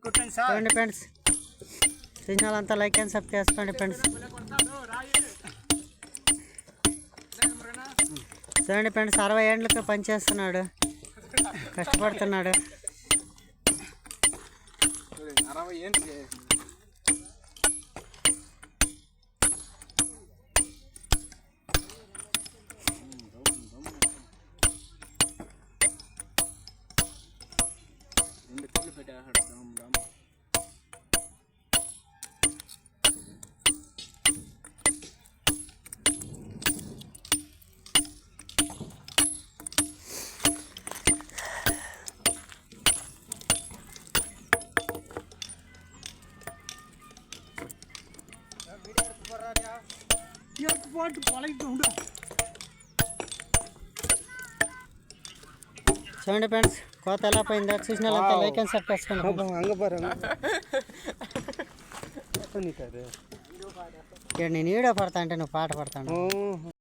చూడండి friends, signal అంతా like and sub చేసుకోండి ఫ్రెండ్స్. చూడండి ఫ్రెండ్స్, 60 ఏళ్ళకి పనిచేస్తున్నాడు, కష్టపడుతున్నాడు. చూడండి ఫ్రెండ్స్, కోత ఎలా పోయిందో చూసిన వాళ్ళంతా లైక్ అండ్ సబ్ చేసుకోండి. నేను వీడియో పడతా అంటే నువ్వు పాట పడతాను.